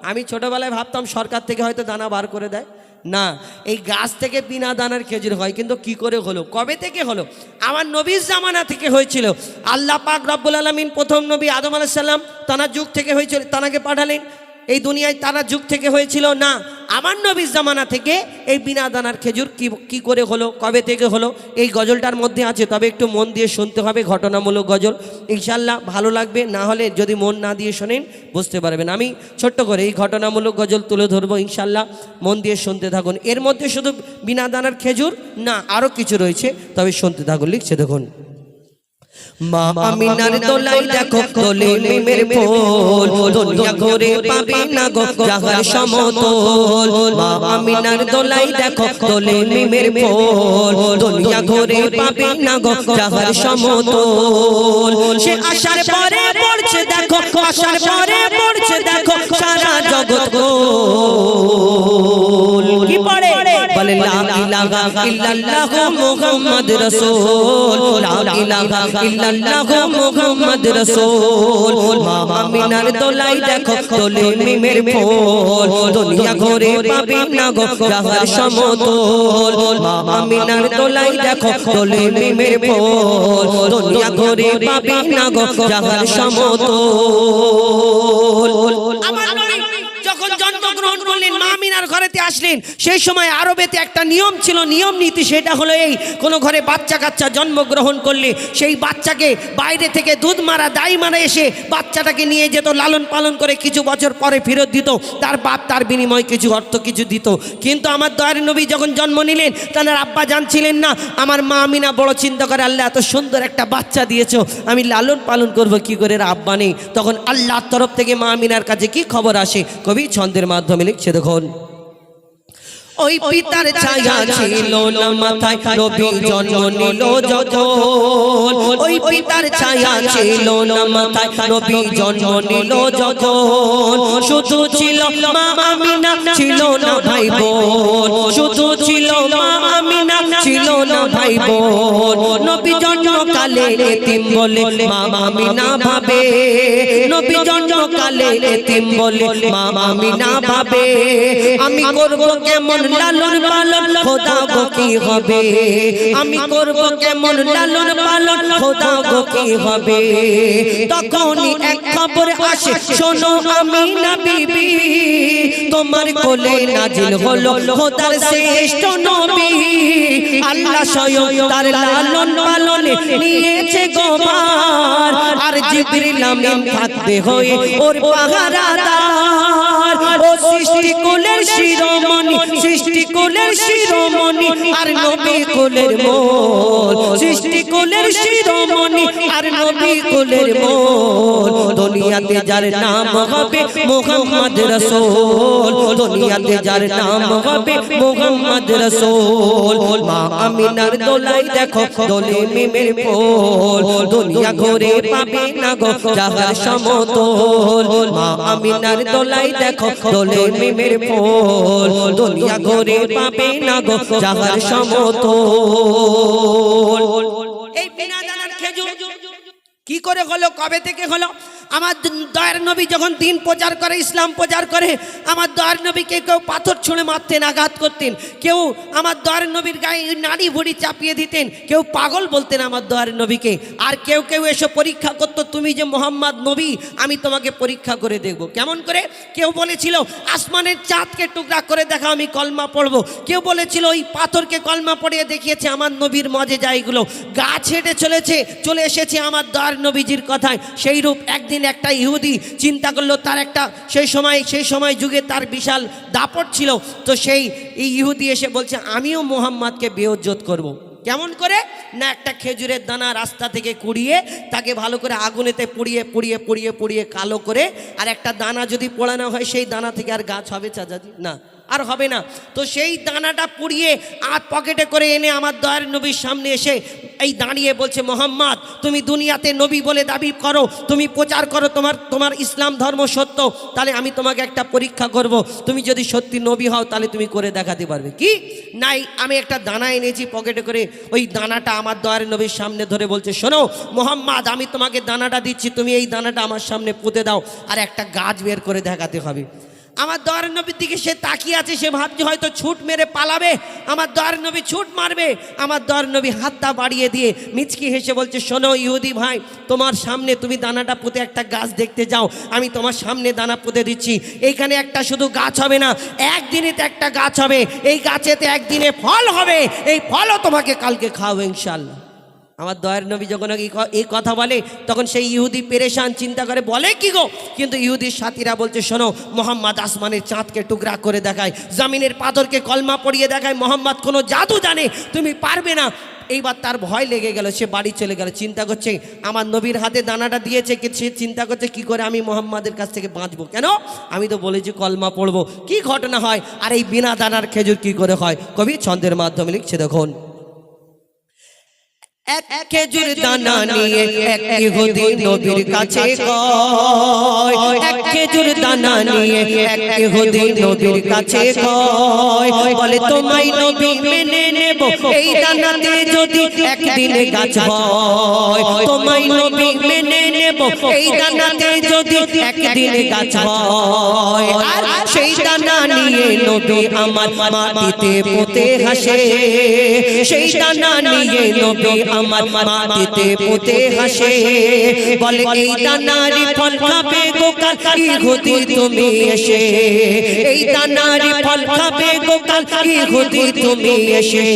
আমি ছোটোবেলায় ভাবতাম সরকার থেকে হয়তো দানা বার করে দেয়, না, এই গাছ থেকে বিনা দানার খেজুর হয়। কিন্তু কি করে হলো, কবে থেকে হলো? আমার নবীর জামানা থেকে হয়েছিল। আল্লাহ পাক রব্বুল আলামিন প্রথম নবী আদম আলাইহিস সালাম তানার যুগ থেকে হয়েছিল, তানাকে পাঠালেন এই দুনিয়ায়, তারা যুগ থেকে হয়েছিল না। আমার নবীর জামানা থেকে এই বিনা দানার খেজুর কি করে হলো, কবে থেকে হলো, এই গজলটার মধ্যে আছে। তবে একটু মন দিয়ে শুনতে হবে, ঘটনামূলক গজল, ইনশাল্লাহ ভালো লাগবে। না হলে যদি মন না দিয়ে শোনেন বুঝতে পারবেন। আমি ছোট্ট করে এই ঘটনামূলক গজল তুলে ধরবো, ইনশাল্লাহ মন দিয়ে শুনতে থাকুন। এর মধ্যে শুধু বিনা দানার খেজুর না, আরও কিছু রয়েছে, তবে শুনতে থাকুন। লিখছে দেখুন, মা আমিনার দোলাই দেখো দোলে মিমের ফুল, দুনিয়া ঘুরে পাবে না গো জাহার সমতল। মা আমিনার দোলাই দেখো দোলে মিমের ফুল, দুনিয়া ঘুরে পাবে না গো জাহার সমতল। সে আসার পরে পড়ছে দেখো, আসার পরে পড়ছে দেখো সারা জগৎ গোল। কি পড়ে? বলে লা ইলাহা ইল্লাল্লাহু মুহাম্মদ রাসূল, লা ইলাহা ইল্লাল্লাহু মুহাম্মদ রাসূল। মা আমিনার দোলাই দেখো দোলে মিমের ফুল, দুনিয়া ঘুরে পাবে না গো জাহার সমতল। মা আমিনার দোলাই দেখো দোলে মিমের ফুল, দুনিয়া ঘুরে পাবে না গো জাহার সমতল। আমার নবী যখন জন্মগ্রহণ করলেন, মা আমিনার ঘরেতে আসলেন, সেই সময় আরবেতে একটা নিয়ম ছিল, নিয়ম নীতি, সেটা হলো এই, কোনো ঘরে বাচ্চা কাচ্চা জন্মগ্রহণ করলে সেই বাচ্চাকে বাইরে থেকে দুধ মারা দাই মারা এসে বাচ্চাটাকে নিয়ে যেত, লালন পালন করে কিছু বছর পরে ফেরত দিত, তার বাপ তার বিনিময়ে কিছু অর্থ কিছু দিত। কিন্তু আমার দয়ার নবী যখন জন্ম নিলেন, তার আব্বা জানছিলেন না। আমার মা আমিনা বড় চিন্তা করে, আল্লাহ এত সুন্দর একটা বাচ্চা দিয়েছো, আমি লালন পালন করব কি করে, আব্বা নেই। তখন আল্লাহর তরফ থেকে মা আমিনার কাছে কি খবর আসে, কবি ছন্দের মাধ্যমে লিখছে দেখুন, ওই পিতার ছায়া ছিল না মাথায়, নবী জন্ম নিল যখন। ওই পিতার ছায়া ছিল না মাথায়, নবী জন্ম নিল যখন। শুধু ছিল মা আমিনা, ছিল না ভাই বোন, শুধু ছিল মা আমিনা, ছিল না ভাই বোন। নবী জন্মকালে এতিম বলে মা আমিনা ভাবে, নবী জন্মকালে এতিম বলে মা আমিনা ভাবে, আমি করব কেমন লালন পালন, খোদা গো কি হবে, আমি করব কেমন লালন পালন, খোদা গো কি হবে। তখনই এক খবর আসে, শোনো আমিনা বিবি, তোমার কোলে নাজিল হলো খোদার শ্রেষ্ঠ নবী। আল্লাহ স্বয়ং তার লালন পালনে নিয়েছে গোবার, আর জিবরিল আমিন থাকবে হয়ে ওর পাহারাদার। ও সৃষ্টি কুলের শিরোমণি, সৃষ্টি কুলের শিরোমণি, আর নবী কুলের মোল, সৃষ্টি কুলের শিরোমণি, আর নবী কুলের মোল। দুনিয়াতে যার নাম হবে মুহাম্মদ রাসূল, দুনিয়াতে যার নাম হবে মুহাম্মদ রাসূল। মা আমিনার দোলাই দেখো দোলে মিমের ফুল, দুনিয়া ঘুরে পাবে না গো জাহার সমতল। মা আমিনার দোলাই দেখো দোলে মিমের ফুল, দুনিয়া ঘুরে পাবে না গো জাহার সমতল। এই বিনা দানার খেজুর কি করে হলো, কবে থেকে হলো? আমার দয়ার নবী যখন দিন প্রচার করে, ইসলাম প্রচার করে, আমার দয়ার নবীকে কেউ পাথর ছুঁড়ে মারতেন, আঘাত করতেন, কেউ আমার দয়ার নবীর গায়ে নাড়ি ভুড়ি চাপিয়ে দিতেন, কেউ পাগল বলতেন আমার দয়ার নবীকে। আর কেউ কেউ এসে পরীক্ষা করতো, তুমি যে মোহাম্মদ নবী, আমি তোমাকে পরীক্ষা করে দেখব। কেমন করে? কেউ বলেছিল আসমানের চাঁদকে টুকরা করে দেখা, আমি কলমা পড়ব। কেউ বলেছিল ওই পাথরকে কলমা পড়িয়ে দেখিয়েছে, আমার নবীর মজেজা এগুলো। গাছ হেঁটে চলে এসেছে আমার দয়ার নবীজির কথায়। সেই রূপ একদিন একটা ইহুদি চিন্তা করলো, তার একটা সেই সময় যুগে তার বিশাল দাপট ছিল। তো সেই ইহুদি এসে বলছে, আমিও মোহাম্মদকে বেইজ্জত করব। কেমন করে? না, একটা খেজুরের দানা রাস্তা থেকে কুড়িয়ে তাকে ভালো করে আগুনেতে পুড়িয়ে পুড়িয়ে পুড়িয়ে পুড়িয়ে কালো করে, আর একটা দানা যদি পোড়ানো হয়, সেই দানা থেকে আর গাছ হবে চাচাজি? না, আর হবে না। তো সেই দানাটা পুড়িয়ে আর পকেটে করে এনে আমার দয়ার নবীর সামনে এসে এই দাঁড়িয়ে বলছে, মোহাম্মদ তুমি দুনিয়াতে নবী বলে দাবি করো, তুমি প্রচার করো তোমার ইসলাম ধর্ম সত্য, তাহলে আমি তোমাকে একটা পরীক্ষা করব, তুমি যদি সত্যি নবী হও তাহলে তুমি করে দেখাতে পারবে কি? নাই, আমি একটা দানা এনেছি পকেটে করে। ওই দানাটা আমার দয়ার নবীর সামনে ধরে বলছে, শোনো মোহাম্মদ, আমি তোমাকে দানাটা দিচ্ছি, তুমি এই দানাটা আমার সামনে পুঁতে দাও, আর একটা গাছ বের করে দেখাতে হবে। আমার দয়ার নবীর দিকে সে তাকিয়ে আছে, সে ভাবছে হয়তো ছুট মেরে পালাবে, আমার দয়ার নবী ছুট মারবে। আমার দয়ার নবী হাতটা বাড়িয়ে দিয়ে মিচকি হেসে বলছে, শোনো ইহুদি ভাই, তোমার সামনে তুমি দানাটা পুঁতে একটা গাছ দেখতে যাও, আমি তোমার সামনে দানা পুঁতে দিচ্ছি। এইখানে একটা শুধু গাছ হবে না, একদিনেতে একটা গাছ হবে, এই গাছেতে একদিনে ফল হবে, এই ফলও তোমাকে কালকে খাওয়াবো ইনশাআল্লাহ। আমার দয়ার নবী যখন এই কথা বলে তখন সেই ইহুদি পেরেশান, চিন্তা করে বলে কি গো। কিন্তু ইহুদির সাথীরা বলছে, শোনো, মোহাম্মদ আসমানের চাঁদকে টুকরা করে দেখায়, জমিনের পাথরকে কলমা পড়িয়ে দেখায়, মোহাম্মদ কোনো জাদু জানে, তুমি পারবে না। এইবার তার ভয় লেগে গেল, সে বাড়ি চলে গেল। চিন্তা করছে আমার নবীর হাতে দানাটা দিয়েছে, সে চিন্তা করছে কি করে আমি মোহাম্মদের কাছ থেকে বাঁচবো, কেন আমি তো বলেছি কলমা পড়বো, কি ঘটনা হয়, আর এই বিনা দানার খেজুর কি করে হয়। কবি ছন্দের মাধ্যমে লিখছে, দেখুন, এক খেজুর দানা নিয়ে এক ইহুদি নবীর কাছে কয়, এক খেজুর দানা নিয়ে এক ইহুদি নবীর কাছে কয়, বলে তোমায় নবী মেনে নেব এই দানাতে যদি একদিনে গাছ হয়, তোমায় নবী মেনে নেব এই দানাতে যদি একদিনে গাছ হয়। আর সেই দানা নিয়ে নবী আমার মাটিতে পুঁতে হাসে, সেই দানা নিয়ে নবী আমার মাটিতে পুঁতে হাসে, বলে এই দানারি ফল খাবে গো কাল ইহুদি তুমি এসে, এই দানারি ফল খাবে গো কাল ইহুদি তুমি এসে।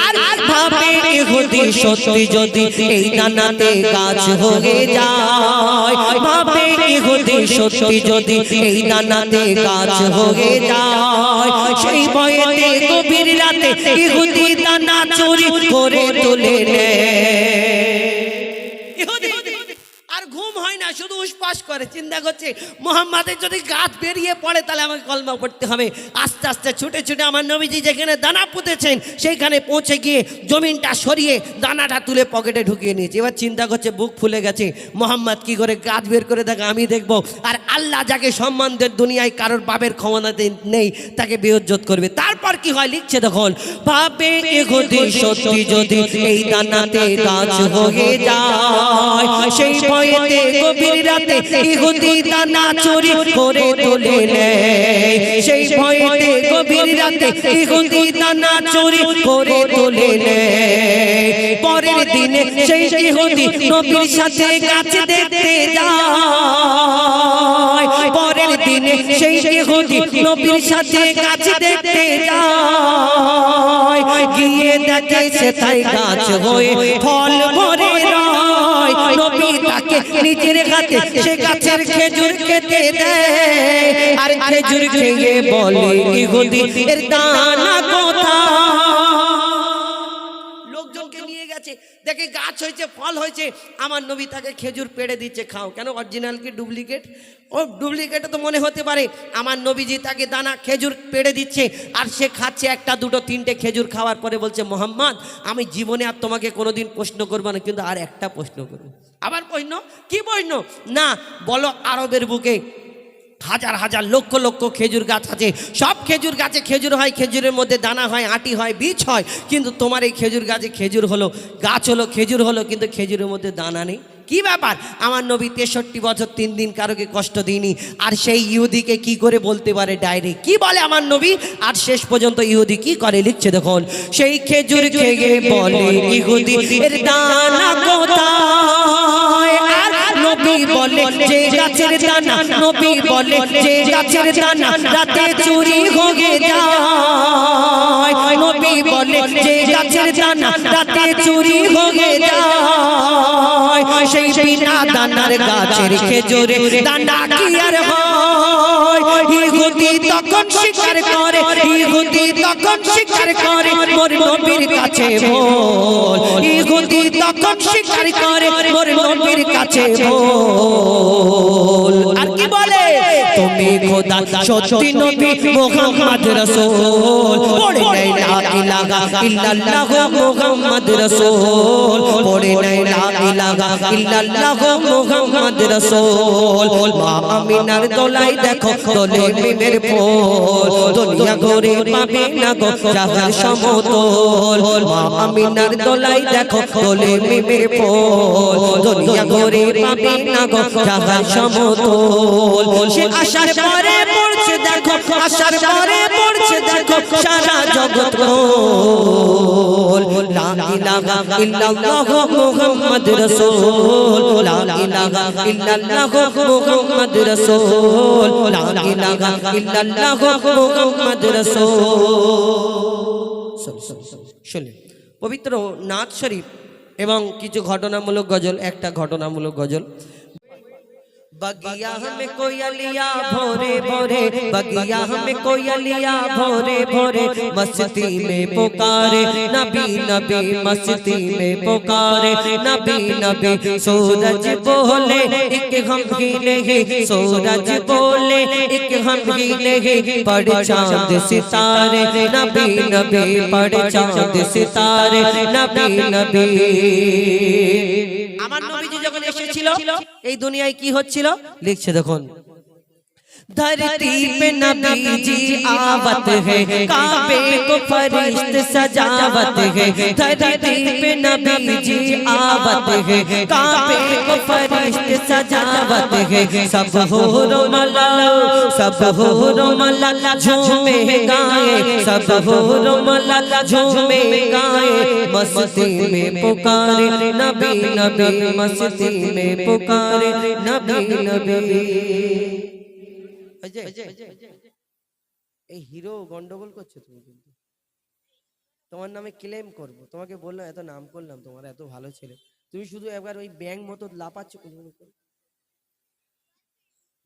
আর ভাবে ইহুদি সত্যি যদি এই দানাতে গাছ হয়ে যায়, ভাবে ইহুদি সত্যি যদি এই দানাতে গাছ হয়ে যায়, সেই ভয়েতে গভীর রাতে ইহুদি দানা চুরি করে তুলে আর ঘুম হয় না, শুধু উসপাস করে, চিন্তা করছে মোহাম্মদের যদি গাছ বেরিয়ে পড়ে তাহলে আমাকে কলমা পড়তে হবে। আস্তে আস্তে ছুটে ছুটে আমার নবীজি যেখানে দানা পুঁতেছেন সেইখানে পৌঁছে গিয়ে জমিনটা সরিয়ে দানাটা তুলে পকেটে ঢুকিয়ে নিয়েছে। এবার চিন্তা করছে, বুক ফুলে গেছে, মোহাম্মদ কি করে গাছ বের করে দেখে আমি দেখবো, আর আল্লাহ যাকে সম্মান দেন দুনিয়ায় কারোর বাপের ক্ষমতা নেই তাকে বেইজ্জত করবে। তারপর কি হয় লিখছে, দেখুন, ভাবে ইহুদি সত্যি যদি এই দানাতে গাছ হয়ে যায়, সেই ভয়েতে গভীর রাতে ইহুদি দানা চুরি করে তুলে নেয়, সেই ভয়েতে গভীর রাতে ইহুদি দানা চুরি করে তুলে নেয়। পরের দিনে সেই ইহুদি নবীর সাথে গাছ দেখতে যায়, পরের দিনে সেই ইহুদি নবীর সাথে গাছ দেখতে যায়, গিয়ে দেখে সেটাই গাছ হয়ে ফল ভরে রয়, নবী তাকে নিজের হাতে সে গাছের খেজুর খেতে দেয়, আর খেজুর খেয়ে বলে ইহুদি এর দানা কোথায়। লোকজনকে নিয়ে গেছে, দেখে গাছ হয়েছে, ফল হয়েছে, আমার নবী তাকে খেজুর পেড়ে দিচ্ছে, খাও। কেন, অরিজিনাল কি ডুপ্লিকেট? ও ডুপ্লিকেট তো মনে হতে পারে। আমার নবীজি তাকে দানা খেজুর পেড়ে দিচ্ছে, আর সে খাচ্ছে, একটা দুটো তিনটে খেজুর খাওয়ার পরে বলছে, মোহাম্মদ আমি জীবনে আর তোমাকে কোনোদিন প্রশ্ন করবো না, কিন্তু আর একটা প্রশ্ন করবো। আবার প্রশ্ন? কি প্রশ্ন? না, বলো আরবের বুকে হাজার হাজার লক্ষ লক্ষ খেজুর গাছ আছে, সব খেজুর গাছে খেজুর হয়, খেজুরের মধ্যে দানা হয়, আটি হয়, বীজ হয়, কিন্তু তোমার এই খেজুর গাছে খেজুর হলো, গাছ হলো, খেজুর হলো, কিন্তু খেজুরের মধ্যে দানা নেই। কি ব্যাপার? আমার নবী 63 বছর 3 দিন কারোকে কষ্ট দিইনি, আর সেই ইহুদিকে কি করে বলতে পারে ডাইরেক্ট? কি বলে আমার নবী? আর শেষ পর্যন্ত ইহুদি কি করে লিখছে, দেখুন, সেই খেজুর খেয়ে বলে ইহুদি এর দানা কোথায়। আর নবী বলে যে গাছের দানা, নবী বলে যে গাছের দানা রাতে চুরি হয়ে যায়, নবী বলে যে গাছের দানা রাতে চুরি হয়ে যায়, সেই বিনা দানার গাছের খেজুরে দানা কি আর হয়। ইহুদি তখন স্বীকার করে, ইহুদি তখন স্বীকার করে মোর নবীর কাছে বল, ইহুদি তখন স্বীকার করে মোর নবীর কাছে বল। আর কি বলে? তুমি খোদা সত্যি নবী মুহাম্মদ রাসূল, পড়ে নাই লা ইলাহা ইল্লাল্লাহ মুহাম্মদ রাসূল, পড়ে নাই লা ইলাহা ইল্লাল্লাহ মুহাম্মদ রাসূল। মা আমিনার দোলাই দেখো দোলে মিমের ফুল, দুনিয়া ঘুরে পাবে না গো জাহান সমতল। মা আমিনার দোলাই দেখো দোলে মিমের ফুল, দুনিয়া ঘুরে পাবে না গো জাহান সমতল। সে আসার পরে পড়ছে দেখো সারা জগৎ গোল লা ইলাহা ইল্লাল্লাহ মুহাম্মদ রাসূল লা ইলাহা ইল্লাল্লাহ মুহাম্মদ রাসূল লা ইলাহা ইল্লাল্লাহ মুহাম্মদ রাসূল। শুনুন পবিত্র নাত শরীফ এবং কিছু ঘটনামূলক গজল। একটা ঘটনামূলক গজল। बगिया में कोयलिया भोरे भोरे, बगिया में कोयलिया भोरे भोरे, मस्ती में पुकारे नबी नबी, मस्ती में पुकारे नबी नबी। सूरज बोले एक हम ही नहीं, सूरज बोले एक हम ही नहीं, पड़ चांद सितारे नबी नबी, पड़ चांद सितारे नबी नबी। আমার নবীজি যখন এসেছিল এই দুনিয়ায় কি হচ্ছিল লিখছে দেখুন। धरती पे नबी जी आवत है, काबे को फरिश्ते सजावत है। धरती पे नबी जी आवत है, काबे को फरिश्ते सजावत है। सब हो मला, सब हो मला झूमे गाए, सब हो मला झूमे गाए। मस्ती में पुकारे नबी नबी, मस्ती में पुकारे नबी नबी। এই হিরো গন্ডগোল করছো তুমি, কিন্তু তোমার নামে ক্লেম করব। তোমাকে বললাম এত নাম করলাম, তোমার এত ভালো ছেলে, তুমি শুধু একবার ওই ব্যাং মতো লাপাচ্ছ,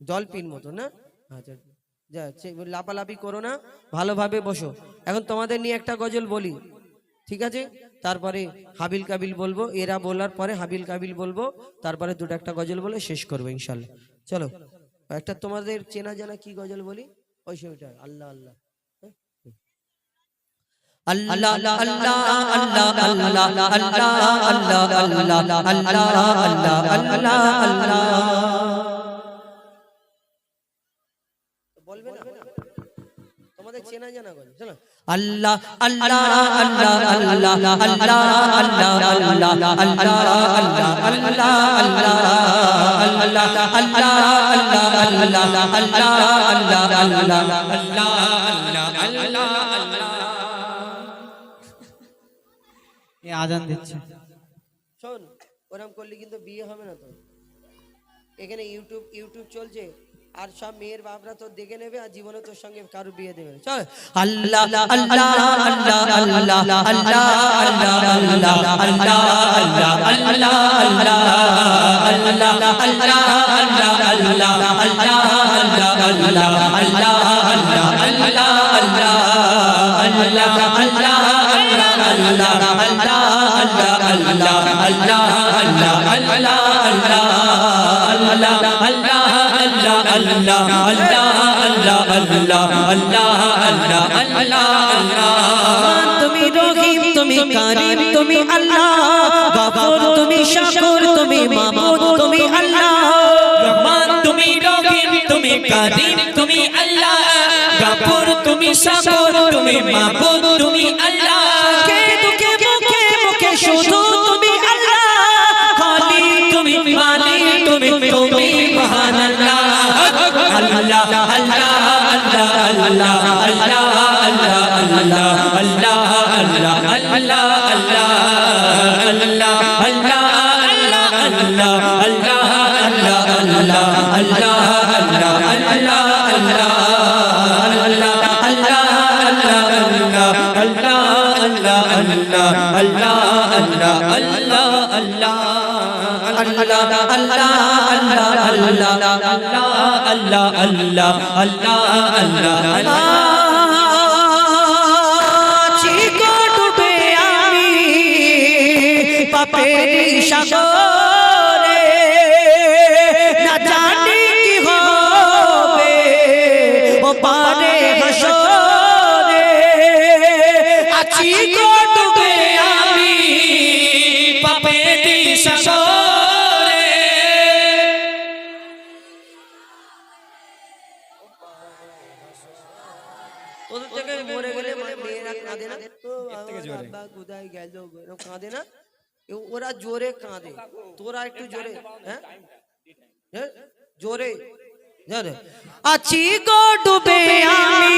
ডলফিন মতো না। আচ্ছা যা লাপালাপি করো না, ভালোভাবে বসো। এখন তোমাদের নিয়ে একটা গজল বলি, ঠিক আছে? তারপরে হাবিল কাবিল বলবো, এরা বলার পরে হাবিল কাবিল বলবো, তারপরে দুটো একটা গজল বলে শেষ করবো ইনশাল্লাহ। চলো একটা তোমাদের চেনা জানা কি গজল বলি, ওই সময়টা আল্লাহ আল্লাহ আল্লাহ আল্লাহ আল্লাহ আল্লাহ আল্লাহ আল্লাহ আল্লাহ আল্লাহ। বলবে না তোমাদের চেনা জানা গজল, চলো। আল্লাহ আল্লাহ আল্লাহ আল্লাহ আল্লাহ আল্লাহ আল্লাহ আল্লাহ আল্লাহ আল্লাহ আল্লাহ আজান দিচ্ছে। শোন, ওরম করলে কিন্তু বিয়ে হবে না। তো এখানে ইউটিউব চলছে, আর সব মেয়ের বাপরা তো দেখে নেবে, আর জীবনে তোর সঙ্গে কারো বিয়ে দেবে না। চল আল্লাহ আল্লাহ আল্লাহ আল্লাহ আল্লাহ আল্লাহ আল্লাহ আল্লাহ আল্লাহ তুমি রহিম তুমি কারিম তুমি আল্লাহ, গফুর তুমি শাকুর তুমি মাবুদ তুমি আল্লাহ। রহমান তুমি রহিম তুমি কারিম তুমি আল্লাহ, গফুর তুমি শাকুর তুমি মাবুদ তুমি আল্লাহ। কে দুঃখে মুখে মুখে শুধু তুমি আল্লাহ, খালিক তুমি মালিক তুমি তুমি মহান আল্লাহ। আল্লাহ আল্লাহ আল্লাহ আল্লাহ আল্লাহ আল্লাহ আল্লাহ আল্লাহ আল্লাহ আল্লাহ আল্লাহ আল্লাহ পাপেরি সাগরে না জানি কি হবে ও পারে হাসরে, আছি গো ডুবে আমি পাপেরি সাগরে। তোদের থেকে মরে গেলে মেয়েরা কাঁদে না, বাবা কোথায় গেল কাঁদে না, ওরা জোরে কাঁদে, তোরা একটু জোরে, হ্যাঁ জোরে। আছি গো ডুবে আমি